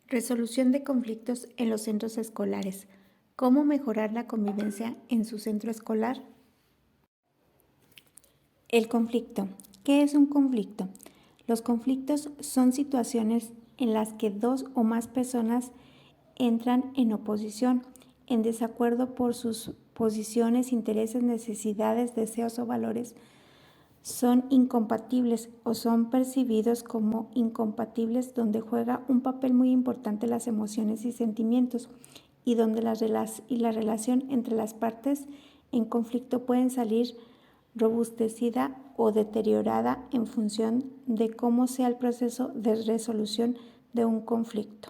Resolución de conflictos en los centros escolares. ¿Cómo mejorar la convivencia en su centro escolar? El conflicto. ¿Qué es un conflicto? Los conflictos son situaciones en las que dos o más personas entran en oposición, en desacuerdo por sus posiciones, intereses, necesidades, deseos o valores. Son incompatibles o son percibidos como incompatibles, donde juega un papel muy importante las emociones y sentimientos, y donde la relación entre las partes en conflicto pueden salir robustecida o deteriorada en función de cómo sea el proceso de resolución de un conflicto.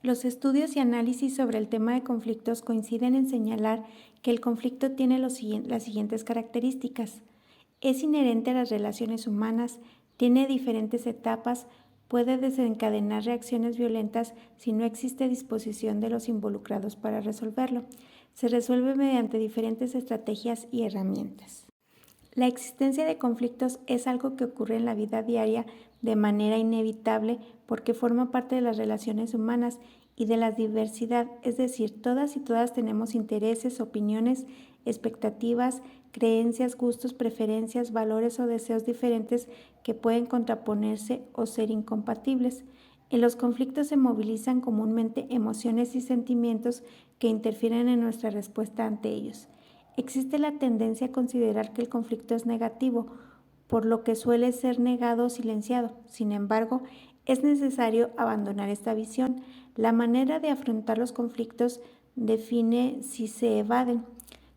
Los estudios y análisis sobre el tema de conflictos coinciden en señalar que el conflicto tiene las siguientes características. Es inherente a las relaciones humanas, tiene diferentes etapas, puede desencadenar reacciones violentas si no existe disposición de los involucrados para resolverlo. Se resuelve mediante diferentes estrategias y herramientas. La existencia de conflictos es algo que ocurre en la vida diaria de manera inevitable porque forma parte de las relaciones humanas y de la diversidad, es decir, todas tenemos intereses, opiniones, expectativas, creencias, gustos, preferencias, valores o deseos diferentes que pueden contraponerse o ser incompatibles. En los conflictos se movilizan comúnmente emociones y sentimientos que interfieren en nuestra respuesta ante ellos. Existe la tendencia a considerar que el conflicto es negativo, por lo que suele ser negado o silenciado. Sin embargo, es necesario abandonar esta visión. La manera de afrontar los conflictos define si se evaden,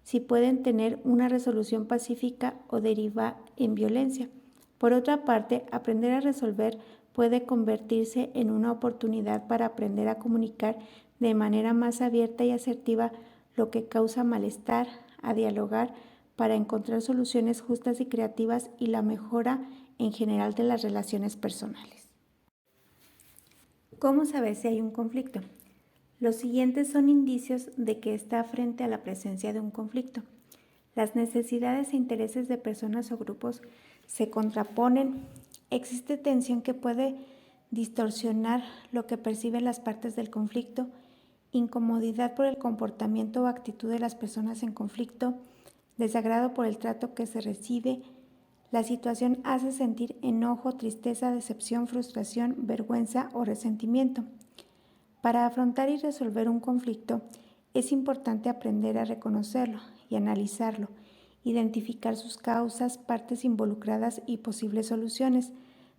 si pueden tener una resolución pacífica o deriva en violencia. Por otra parte, aprender a resolver puede convertirse en una oportunidad para aprender a comunicar de manera más abierta y asertiva lo que causa malestar, a dialogar para encontrar soluciones justas y creativas y la mejora en general de las relaciones personales. ¿Cómo saber si hay un conflicto? Los siguientes son indicios de que está frente a la presencia de un conflicto. Las necesidades e intereses de personas o grupos se contraponen. Existe tensión que puede distorsionar lo que perciben las partes del conflicto, incomodidad por el comportamiento o actitud de las personas en conflicto, desagrado por el trato que se recibe. La situación hace sentir enojo, tristeza, decepción, frustración, vergüenza o resentimiento. Para afrontar y resolver un conflicto, es importante aprender a reconocerlo y analizarlo, identificar sus causas, partes involucradas y posibles soluciones,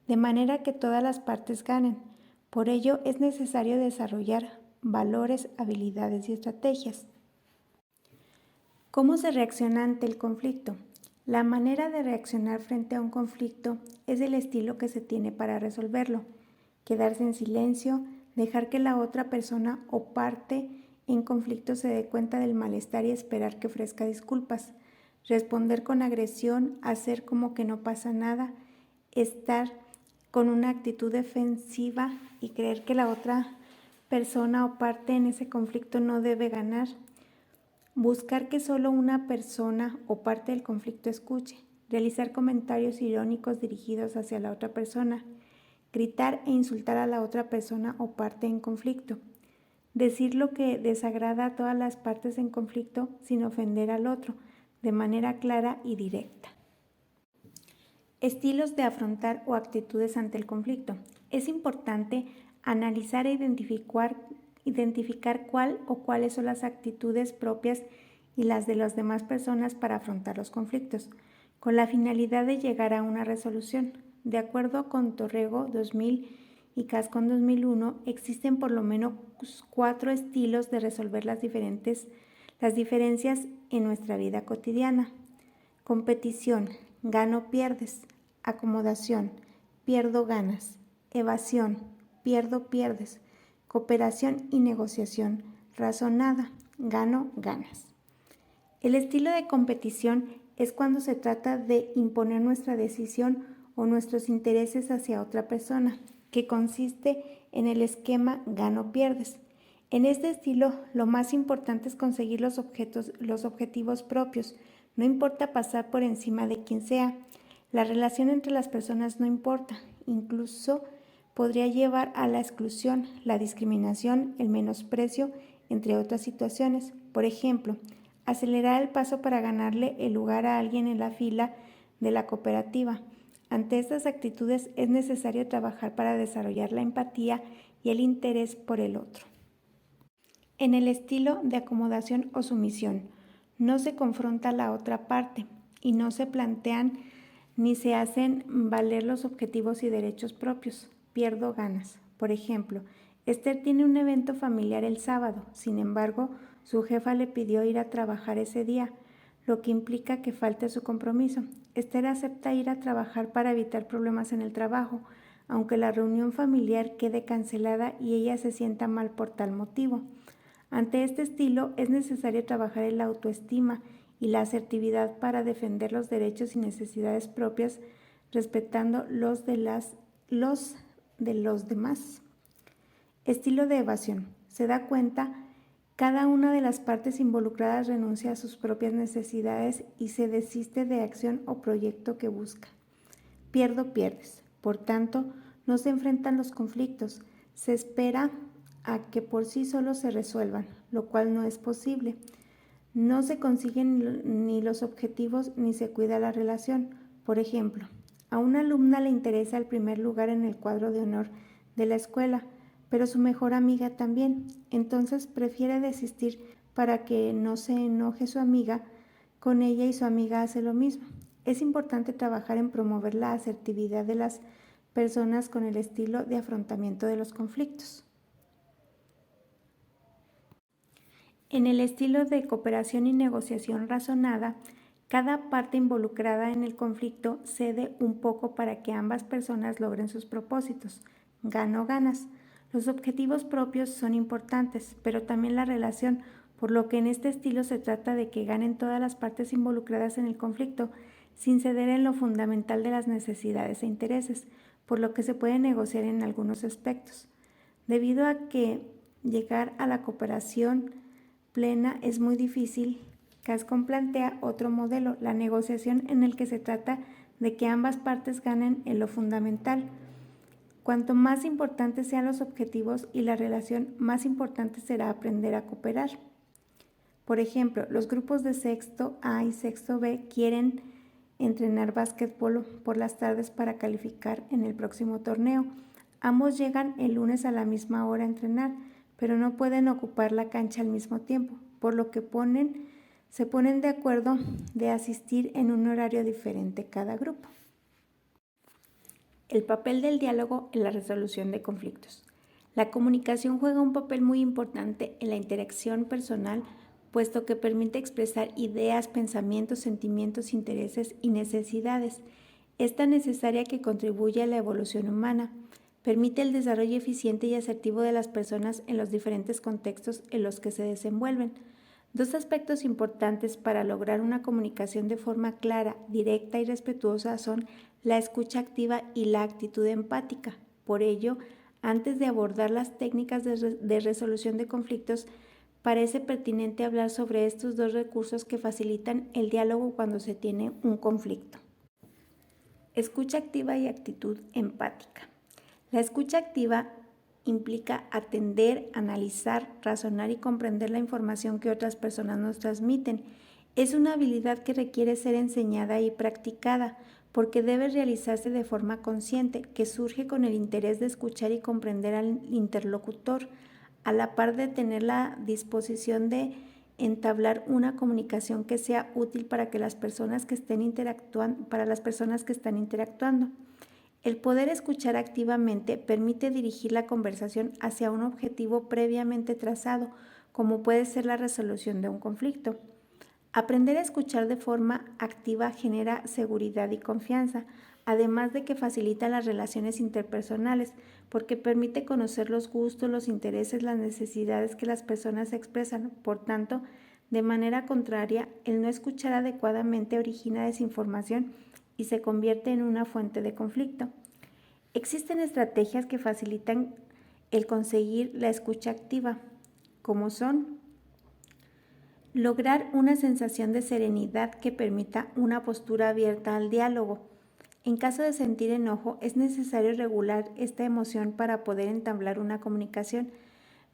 de manera que todas las partes ganen. Por ello, es necesario desarrollar valores, habilidades y estrategias. ¿Cómo se reacciona ante el conflicto? La manera de reaccionar frente a un conflicto es el estilo que se tiene para resolverlo. Quedarse en silencio, dejar que la otra persona o parte en conflicto se dé cuenta del malestar y esperar que ofrezca disculpas. Responder con agresión, hacer como que no pasa nada, estar con una actitud defensiva y creer que la otra persona o parte en ese conflicto no debe ganar. Buscar que solo una persona o parte del conflicto escuche, realizar comentarios irónicos dirigidos hacia la otra persona, gritar e insultar a la otra persona o parte en conflicto, decir lo que desagrada a todas las partes en conflicto sin ofender al otro, de manera clara y directa. Estilos de afrontar o actitudes ante el conflicto. Es importante analizar e identificar cuál o cuáles son las actitudes propias y las de las demás personas para afrontar los conflictos, con la finalidad de llegar a una resolución. De acuerdo con Torrego 2000 y Cascón 2001, existen por lo menos 4 estilos de resolver las diferencias en nuestra vida cotidiana. Competición, gano-pierdes. Acomodación, pierdo-ganas. Evasión, pierdo-pierdes. Cooperación y negociación, razonada, gano-ganas. El estilo de competición es cuando se trata de imponer nuestra decisión o nuestros intereses hacia otra persona, que consiste en el esquema gano-pierdes. En este estilo, lo más importante es conseguir los objetivos propios. No importa pasar por encima de quien sea. La relación entre las personas no importa, incluso podría llevar a la exclusión, la discriminación, el menosprecio, entre otras situaciones. Por ejemplo, acelerar el paso para ganarle el lugar a alguien en la fila de la cooperativa. Ante estas actitudes es necesario trabajar para desarrollar la empatía y el interés por el otro. En el estilo de acomodación o sumisión, no se confronta a la otra parte y no se plantean ni se hacen valer los objetivos y derechos propios. Pierdo ganas. Por ejemplo, Esther tiene un evento familiar el sábado, sin embargo, su jefa le pidió ir a trabajar ese día, lo que implica que falte su compromiso. Esther acepta ir a trabajar para evitar problemas en el trabajo, aunque la reunión familiar quede cancelada y ella se sienta mal por tal motivo. Ante este estilo es necesario trabajar en la autoestima y la asertividad para defender los derechos y necesidades propias, respetando los de los demás. Estilo de evasión. Se da cuenta, cada una de las partes involucradas renuncia a sus propias necesidades y se desiste de acción o proyecto que busca. Pierdes. Por tanto, no se enfrentan los conflictos, se espera a que por sí solos se resuelvan, lo cual no es posible. No se consiguen ni los objetivos ni se cuida la relación. Por ejemplo, a una alumna le interesa el primer lugar en el cuadro de honor de la escuela, pero su mejor amiga también. Entonces prefiere desistir para que no se enoje su amiga con ella y su amiga hace lo mismo. Es importante trabajar en promover la asertividad de las personas con el estilo de afrontamiento de los conflictos. En el estilo de cooperación y negociación razonada, cada parte involucrada en el conflicto cede un poco para que ambas personas logren sus propósitos. Gano-ganas. Los objetivos propios son importantes, pero también la relación, por lo que en este estilo se trata de que ganen todas las partes involucradas en el conflicto, sin ceder en lo fundamental de las necesidades e intereses, por lo que se puede negociar en algunos aspectos. Debido a que llegar a la cooperación plena es muy difícil, Cascón plantea otro modelo, la negociación, en el que se trata de que ambas partes ganen en lo fundamental. Cuanto más importantes sean los objetivos y la relación, más importante será aprender a cooperar. Por ejemplo, los grupos de sexto A y sexto B quieren entrenar básquetbol por las tardes para calificar en el próximo torneo. Ambos llegan el lunes a la misma hora a entrenar, pero no pueden ocupar la cancha al mismo tiempo, por lo que se ponen de acuerdo de asistir en un horario diferente cada grupo. El papel del diálogo en la resolución de conflictos. La comunicación juega un papel muy importante en la interacción personal, puesto que permite expresar ideas, pensamientos, sentimientos, intereses y necesidades. Es tan necesaria que contribuye a la evolución humana. Permite el desarrollo eficiente y asertivo de las personas en los diferentes contextos en los que se desenvuelven. Dos aspectos importantes para lograr una comunicación de forma clara, directa y respetuosa son la escucha activa y la actitud empática. Por ello, antes de abordar las técnicas de resolución de conflictos, parece pertinente hablar sobre estos dos recursos que facilitan el diálogo cuando se tiene un conflicto. Escucha activa y actitud empática. La escucha activa implica atender, analizar, razonar y comprender la información que otras personas nos transmiten. Es una habilidad que requiere ser enseñada y practicada porque debe realizarse de forma consciente, que surge con el interés de escuchar y comprender al interlocutor, a la par de tener la disposición de entablar una comunicación que sea útil para las personas que están interactuando. El poder escuchar activamente permite dirigir la conversación hacia un objetivo previamente trazado, como puede ser la resolución de un conflicto. Aprender a escuchar de forma activa genera seguridad y confianza, además de que facilita las relaciones interpersonales, porque permite conocer los gustos, los intereses, las necesidades que las personas expresan. Por tanto, de manera contraria, el no escuchar adecuadamente origina desinformación y se convierte en una fuente de conflicto. Existen estrategias que facilitan el conseguir la escucha activa, como son lograr una sensación de serenidad que permita una postura abierta al diálogo, En caso de sentir enojo, es necesario regular esta emoción para poder entablar una comunicación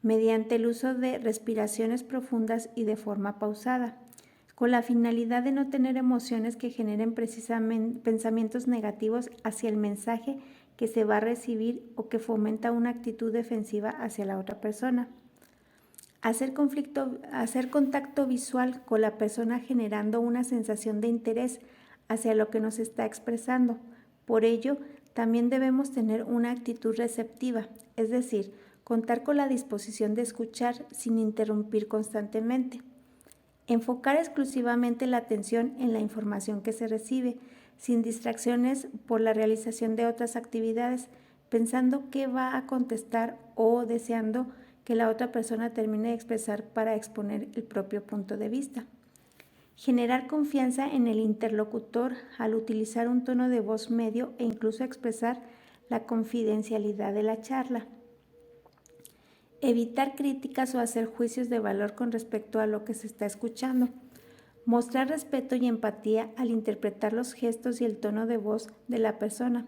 mediante el uso de respiraciones profundas y de forma pausada, con la finalidad de no tener emociones que generen precisamente pensamientos negativos hacia el mensaje que se va a recibir o que fomenta una actitud defensiva hacia la otra persona. Hacer contacto visual con la persona generando una sensación de interés hacia lo que nos está expresando. Por ello, también debemos tener una actitud receptiva, es decir, contar con la disposición de escuchar sin interrumpir constantemente. Enfocar exclusivamente la atención en la información que se recibe, sin distracciones por la realización de otras actividades, pensando qué va a contestar o deseando que la otra persona termine de expresar para exponer el propio punto de vista. Generar confianza en el interlocutor al utilizar un tono de voz medio e incluso expresar la confidencialidad de la charla. Evitar críticas o hacer juicios de valor con respecto a lo que se está escuchando. Mostrar respeto y empatía al interpretar los gestos y el tono de voz de la persona,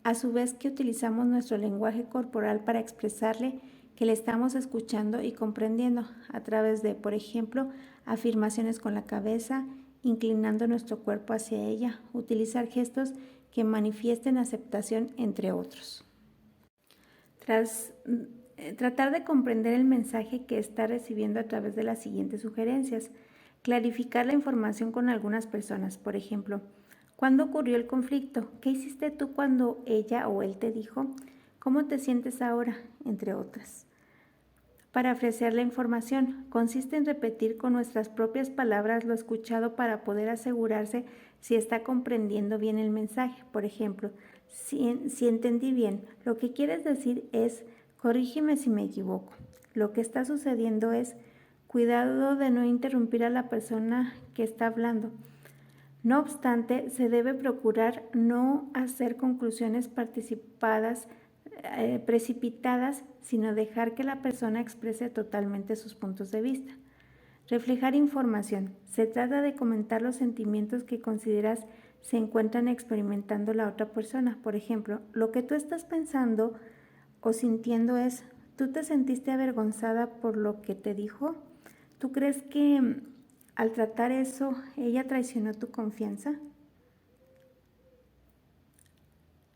a su vez que utilizamos nuestro lenguaje corporal para expresarle que le estamos escuchando y comprendiendo a través de, por ejemplo, afirmaciones con la cabeza, inclinando nuestro cuerpo hacia ella, utilizar gestos que manifiesten aceptación, entre otros. Tratar de comprender el mensaje que está recibiendo a través de las siguientes sugerencias. Clarificar la información con algunas personas, por ejemplo, ¿cuándo ocurrió el conflicto? ¿Qué hiciste tú cuando ella o él te dijo? ¿Cómo te sientes ahora? Entre otras. Parafrasear la información consiste en repetir con nuestras propias palabras lo escuchado para poder asegurarse si está comprendiendo bien el mensaje. Por ejemplo, si entendí bien, lo que quieres decir es, corrígeme si me equivoco. Lo que está sucediendo es, cuidado de no interrumpir a la persona que está hablando. No obstante, se debe procurar no hacer conclusiones precipitadas, sino dejar que la persona exprese totalmente sus puntos de vista. Reflejar información. Se trata de comentar los sentimientos que consideras se encuentran experimentando la otra persona. Por ejemplo, lo que tú estás pensando o sintiendo es, ¿tú te sentiste avergonzada por lo que te dijo? ¿Tú crees que al tratar eso ella traicionó tu confianza?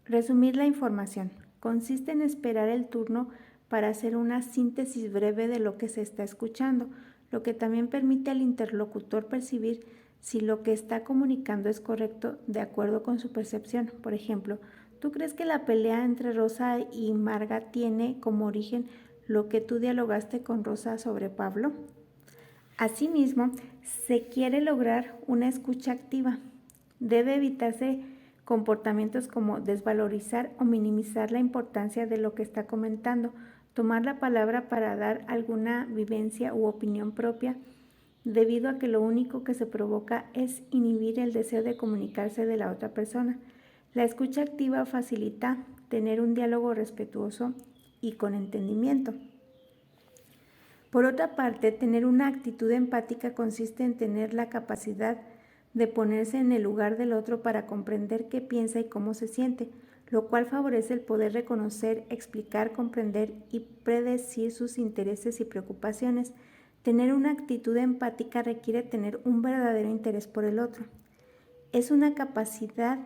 Resumir la información. Consiste en esperar el turno para hacer una síntesis breve de lo que se está escuchando, lo que también permite al interlocutor percibir si lo que está comunicando es correcto de acuerdo con su percepción. Por ejemplo, ¿tú crees que la pelea entre Rosa y Marga tiene como origen lo que tú dialogaste con Rosa sobre Pablo? Asimismo, se quiere lograr una escucha activa. Debe evitarse comportamientos como desvalorizar o minimizar la importancia de lo que está comentando, tomar la palabra para dar alguna vivencia u opinión propia, debido a que lo único que se provoca es inhibir el deseo de comunicarse de la otra persona. La escucha activa facilita tener un diálogo respetuoso y con entendimiento. Por otra parte, tener una actitud empática consiste en tener la capacidad de ponerse en el lugar del otro para comprender qué piensa y cómo se siente, lo cual favorece el poder reconocer, explicar, comprender y predecir sus intereses y preocupaciones. Tener una actitud empática requiere tener un verdadero interés por el otro. Es una capacidad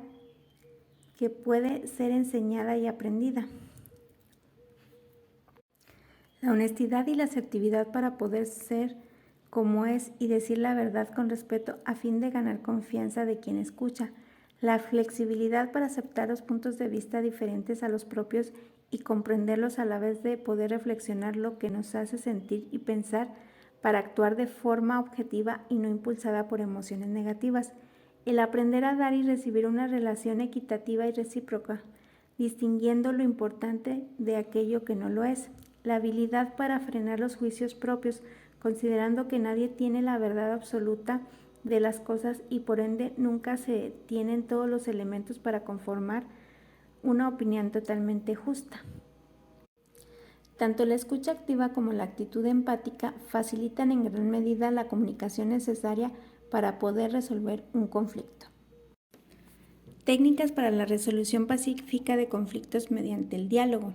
que puede ser enseñada y aprendida. La honestidad y la asertividad para poder ser como es y decir la verdad con respeto a fin de ganar confianza de quien escucha. La flexibilidad para aceptar los puntos de vista diferentes a los propios y comprenderlos a la vez de poder reflexionar lo que nos hace sentir y pensar para actuar de forma objetiva y no impulsada por emociones negativas. El aprender a dar y recibir una relación equitativa y recíproca, distinguiendo lo importante de aquello que no lo es. La habilidad para frenar los juicios propios, considerando que nadie tiene la verdad absoluta de las cosas y por ende nunca se tienen todos los elementos para conformar una opinión totalmente justa. Tanto la escucha activa como la actitud empática facilitan en gran medida la comunicación necesaria para poder resolver un conflicto. Técnicas para la resolución pacífica de conflictos mediante el diálogo.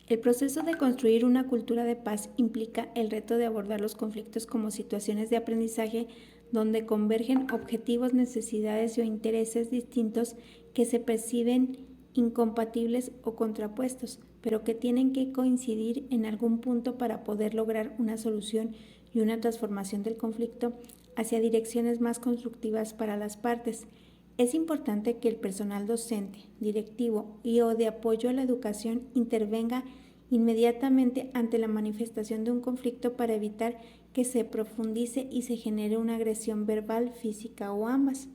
El proceso de construir una cultura de paz implica el reto de abordar los conflictos como situaciones de aprendizaje donde convergen objetivos, necesidades o intereses distintos que se perciben incompatibles o contrapuestos, pero que tienen que coincidir en algún punto para poder lograr una solución y una transformación del conflicto hacia direcciones más constructivas para las partes. Es importante que el personal docente, directivo y o de apoyo a la educación intervenga inmediatamente ante la manifestación de un conflicto para evitar que se profundice y se genere una agresión verbal, física o ambas.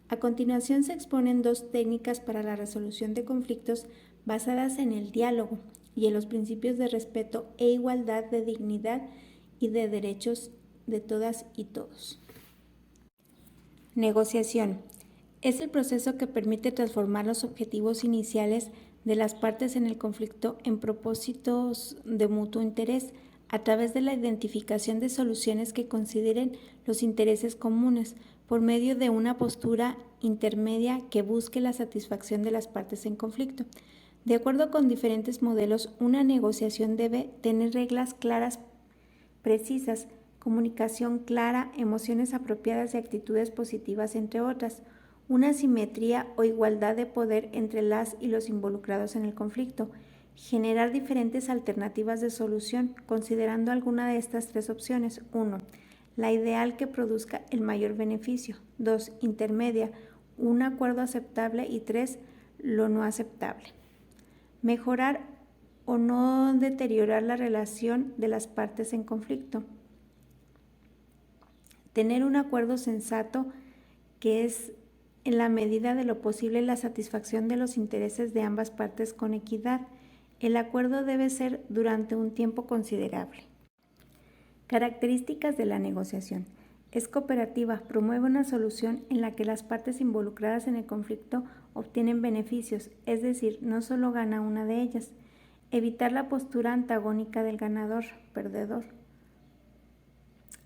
A continuación se exponen dos técnicas para la resolución de conflictos basadas en el diálogo y en los principios de respeto e igualdad de dignidad y de derechos de todas y todos. Negociación. Es el proceso que permite transformar los objetivos iniciales de las partes en el conflicto en propósitos de mutuo interés a través de la identificación de soluciones que consideren los intereses comunes por medio de una postura intermedia que busque la satisfacción de las partes en conflicto. De acuerdo con diferentes modelos, una negociación debe tener reglas claras, precisas, comunicación clara, emociones apropiadas y actitudes positivas, entre otras. Una simetría o igualdad de poder entre las y los involucrados en el conflicto, generar diferentes alternativas de solución, considerando alguna de estas tres opciones. 1. La ideal que produzca el mayor beneficio. 2. Intermedia, un acuerdo aceptable. Y 3. Lo no aceptable. Mejorar o no deteriorar la relación de las partes en conflicto. Tener un acuerdo sensato que es en la medida de lo posible la satisfacción de los intereses de ambas partes con equidad. El acuerdo debe ser durante un tiempo considerable. Características de la negociación. Es cooperativa, promueve una solución en la que las partes involucradas en el conflicto obtienen beneficios, es decir, no solo gana una de ellas. Evitar la postura antagónica del ganador, perdedor.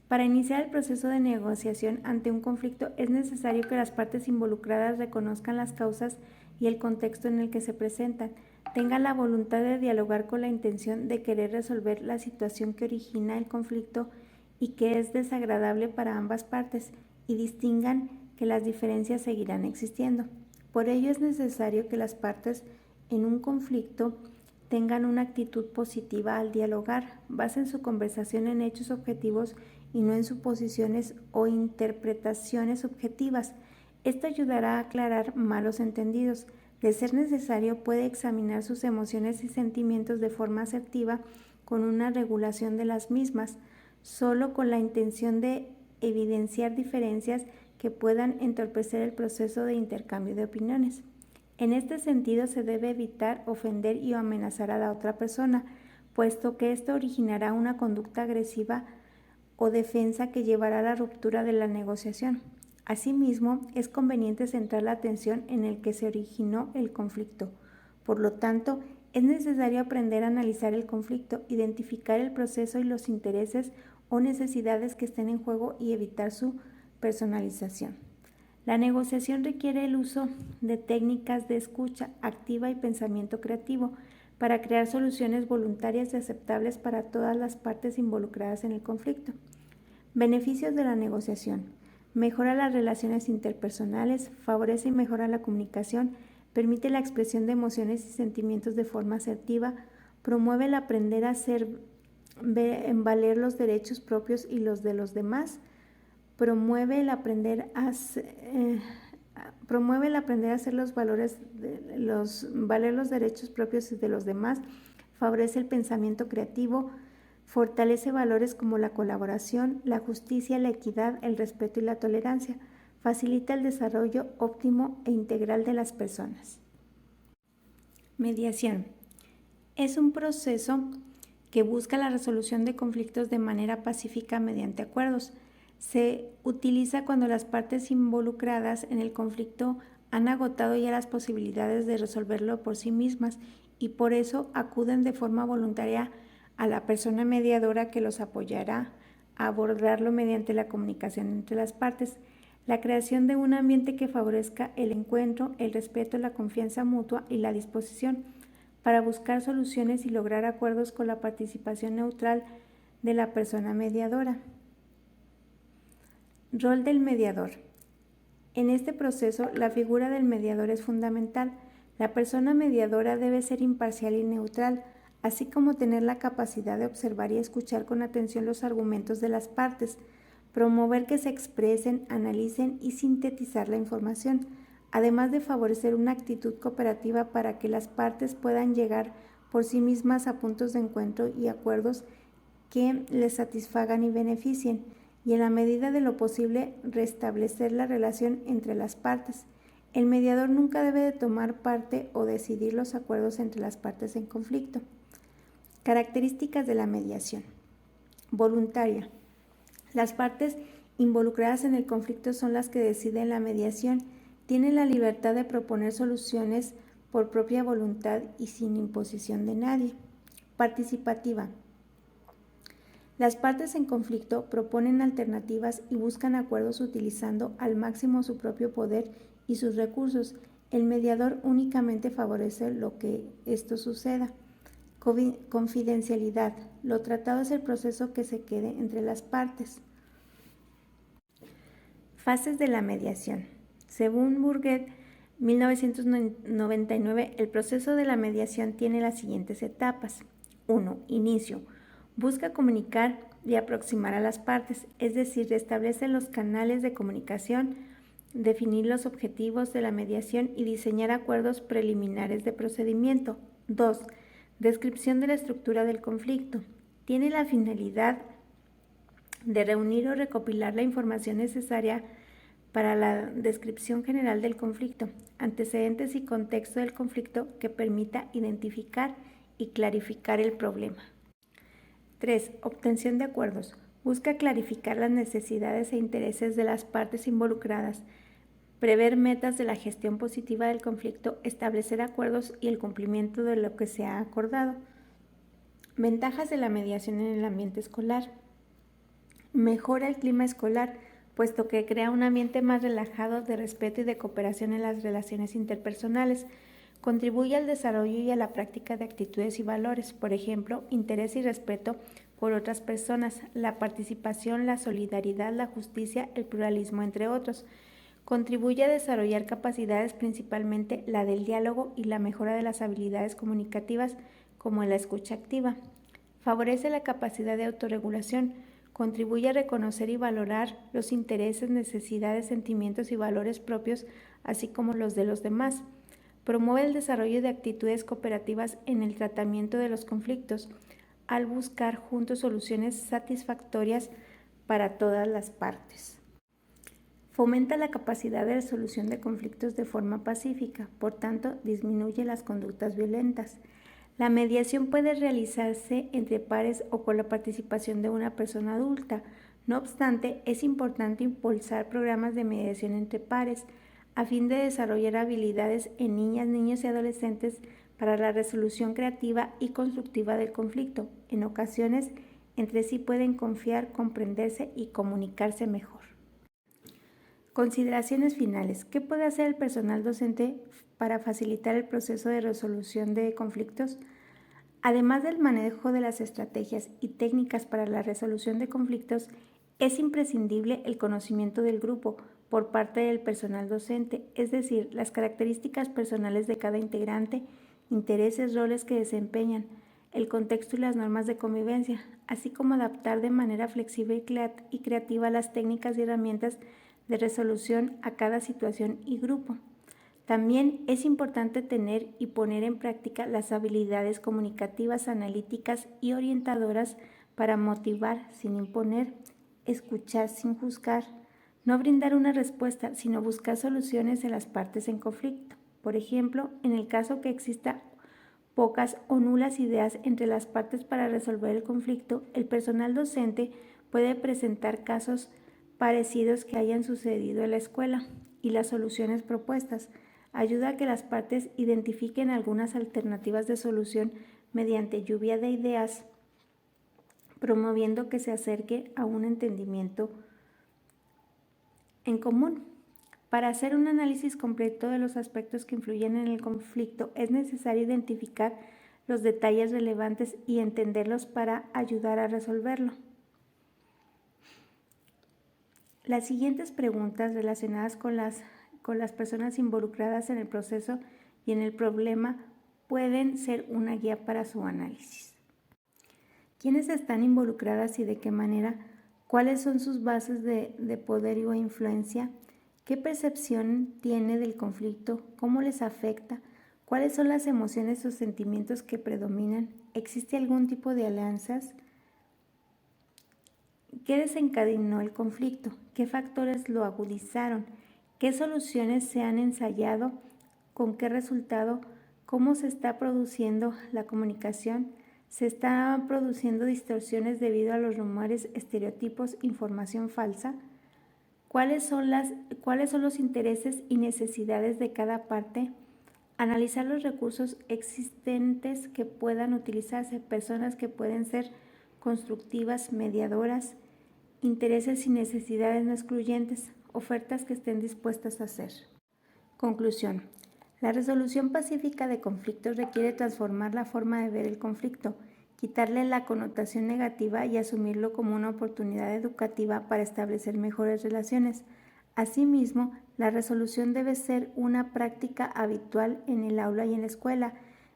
Para iniciar el proceso de negociación ante un conflicto es necesario que las partes involucradas reconozcan las causas y el contexto en el que se presentan, tengan la voluntad de dialogar con la intención de querer resolver la situación que origina el conflicto y que es desagradable para ambas partes, y distingan que las diferencias seguirán existiendo. Por ello es necesario que las partes en un conflicto tengan una actitud positiva al dialogar, basen su conversación en hechos objetivos y no en suposiciones o interpretaciones subjetivas. Esto ayudará a aclarar malos entendidos. De ser necesario, puede examinar sus emociones y sentimientos de forma asertiva con una regulación de las mismas, solo con la intención de evidenciar diferencias que puedan entorpecer el proceso de intercambio de opiniones. En este sentido, se debe evitar ofender y amenazar a la otra persona, puesto que esto originará una conducta agresiva o defensa que llevará a la ruptura de la negociación. Asimismo, es conveniente centrar la atención en el que se originó el conflicto. Por lo tanto, es necesario aprender a analizar el conflicto, identificar el proceso y los intereses o necesidades que estén en juego y evitar su personalización. La negociación requiere el uso de técnicas de escucha activa y pensamiento creativo para crear soluciones voluntarias y aceptables para todas las partes involucradas en el conflicto. Beneficios de la negociación. Mejora las relaciones interpersonales, favorece y mejora la comunicación, permite la expresión de emociones y sentimientos de forma asertiva, promueve el aprender a hacer valer los derechos propios y los de los demás, promueve el aprender a hacer valer los derechos propios y de los demás, favorece el pensamiento creativo, fortalece valores como la colaboración, la justicia, la equidad, el respeto y la tolerancia, facilita el desarrollo óptimo e integral de las personas. Mediación. Es un proceso que busca la resolución de conflictos de manera pacífica mediante acuerdos. Se utiliza cuando las partes involucradas en el conflicto han agotado ya las posibilidades de resolverlo por sí mismas y por eso acuden de forma voluntaria a la persona mediadora que los apoyará a abordarlo mediante la comunicación entre las partes. La creación de un ambiente que favorezca el encuentro, el respeto, la confianza mutua y la disposición para buscar soluciones y lograr acuerdos con la participación neutral de la persona mediadora. Rol del mediador. En este proceso, la figura del mediador es fundamental. La persona mediadora debe ser imparcial y neutral, así como tener la capacidad de observar y escuchar con atención los argumentos de las partes, promover que se expresen, analicen y sintetizar la información, además de favorecer una actitud cooperativa para que las partes puedan llegar por sí mismas a puntos de encuentro y acuerdos que les satisfagan y beneficien, y en la medida de lo posible restablecer la relación entre las partes. El mediador nunca debe de tomar parte o decidir los acuerdos entre las partes en conflicto. Características de la mediación. Voluntaria. Las partes involucradas en el conflicto son las que deciden la mediación. Tienen la libertad de proponer soluciones por propia voluntad y sin imposición de nadie. Participativa. Las partes en conflicto proponen alternativas y buscan acuerdos utilizando al máximo su propio poder y sus recursos. El mediador únicamente favorece lo que esto suceda. Confidencialidad. Lo tratado es el proceso que se quede entre las partes. Fases de la mediación. Según Burgett, 1999, el proceso de la mediación tiene las siguientes etapas. 1. Inicio. Busca comunicar y aproximar a las partes, es decir, restablece los canales de comunicación, definir los objetivos de la mediación y diseñar acuerdos preliminares de procedimiento. 2. Descripción de la estructura del conflicto. Tiene la finalidad de reunir o recopilar la información necesaria para la descripción general del conflicto, antecedentes y contexto del conflicto que permita identificar y clarificar el problema. 3. Obtención de acuerdos. Busca clarificar las necesidades e intereses de las partes involucradas, prever metas de la gestión positiva del conflicto, establecer acuerdos y el cumplimiento de lo que se ha acordado. Ventajas de la mediación en el ambiente escolar. Mejora el clima escolar, puesto que crea un ambiente más relajado de respeto y de cooperación en las relaciones interpersonales. Contribuye al desarrollo y a la práctica de actitudes y valores, por ejemplo, interés y respeto por otras personas, la participación, la solidaridad, la justicia, el pluralismo, entre otros. Contribuye a desarrollar capacidades, principalmente la del diálogo y la mejora de las habilidades comunicativas, como la escucha activa. Favorece la capacidad de autorregulación. Contribuye a reconocer y valorar los intereses, necesidades, sentimientos y valores propios, así como los de los demás. Promueve el desarrollo de actitudes cooperativas en el tratamiento de los conflictos, al buscar juntos soluciones satisfactorias para todas las partes. Fomenta la capacidad de resolución de conflictos de forma pacífica, por tanto, disminuye las conductas violentas. La mediación puede realizarse entre pares o con la participación de una persona adulta. No obstante, es importante impulsar programas de mediación entre pares, a fin de desarrollar habilidades en niñas, niños y adolescentes para la resolución creativa y constructiva del conflicto. En ocasiones, entre sí pueden confiar, comprenderse y comunicarse mejor. Consideraciones finales. ¿Qué puede hacer el personal docente para facilitar el proceso de resolución de conflictos? Además del manejo de las estrategias y técnicas para la resolución de conflictos, es imprescindible el conocimiento del grupo por parte del personal docente, es decir, las características personales de cada integrante, intereses, roles que desempeñan, el contexto y las normas de convivencia, así como adaptar de manera flexible y creativa las técnicas y herramientas de resolución a cada situación y grupo. También es importante tener y poner en práctica las habilidades comunicativas, analíticas y orientadoras para motivar sin imponer, escuchar sin juzgar, no brindar una respuesta, sino buscar soluciones en las partes en conflicto. Por ejemplo, en el caso que exista pocas o nulas ideas entre las partes para resolver el conflicto, el personal docente puede presentar casos parecidos que hayan sucedido en la escuela y las soluciones propuestas. Ayuda a que las partes identifiquen algunas alternativas de solución mediante lluvia de ideas, promoviendo que se acerque a un entendimiento en común. Para hacer un análisis completo de los aspectos que influyen en el conflicto, es necesario identificar los detalles relevantes y entenderlos para ayudar a resolverlo. Las siguientes preguntas relacionadas con las personas involucradas en el proceso y en el problema pueden ser una guía para su análisis. ¿Quiénes están involucradas y de qué manera? ¿Cuáles son sus bases de poder o influencia? ¿Qué percepción tiene del conflicto? ¿Cómo les afecta? ¿Cuáles son las emociones o sentimientos que predominan? ¿Existe algún tipo de alianzas? ¿Qué desencadenó el conflicto? ¿Qué factores lo agudizaron? ¿Qué soluciones se han ensayado? ¿Con qué resultado? ¿Cómo se está produciendo la comunicación? ¿Se están produciendo distorsiones debido a los rumores, estereotipos, información falsa? ¿Cuáles son los intereses y necesidades de cada parte? Analizar los recursos existentes que puedan utilizarse, personas que pueden ser constructivas, mediadoras, intereses y necesidades no excluyentes, ofertas que estén dispuestas a hacer. Conclusión. La resolución pacífica de conflictos requiere transformar la forma de ver el conflicto, quitarle la connotación negativa y asumirlo como una oportunidad educativa para establecer mejores relaciones. Asimismo, la resolución debe ser una práctica habitual en el aula y en la escuela,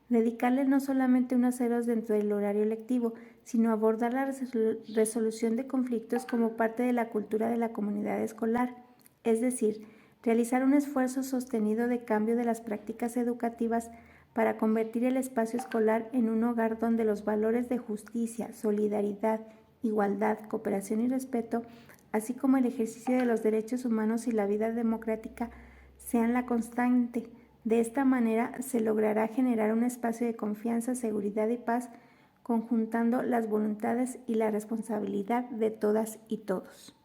dedicarle no solamente unas horas dentro del horario lectivo, sino abordar la resolución de conflictos como parte de la cultura de la comunidad escolar, es decir, realizar un esfuerzo sostenido de cambio de las prácticas educativas para convertir el espacio escolar en un hogar donde los valores de justicia, solidaridad, igualdad, cooperación y respeto, así como el ejercicio de los derechos humanos y la vida democrática, sean la constante. De esta manera se logrará generar un espacio de confianza, seguridad y paz, conjuntando las voluntades y la responsabilidad de todas y todos.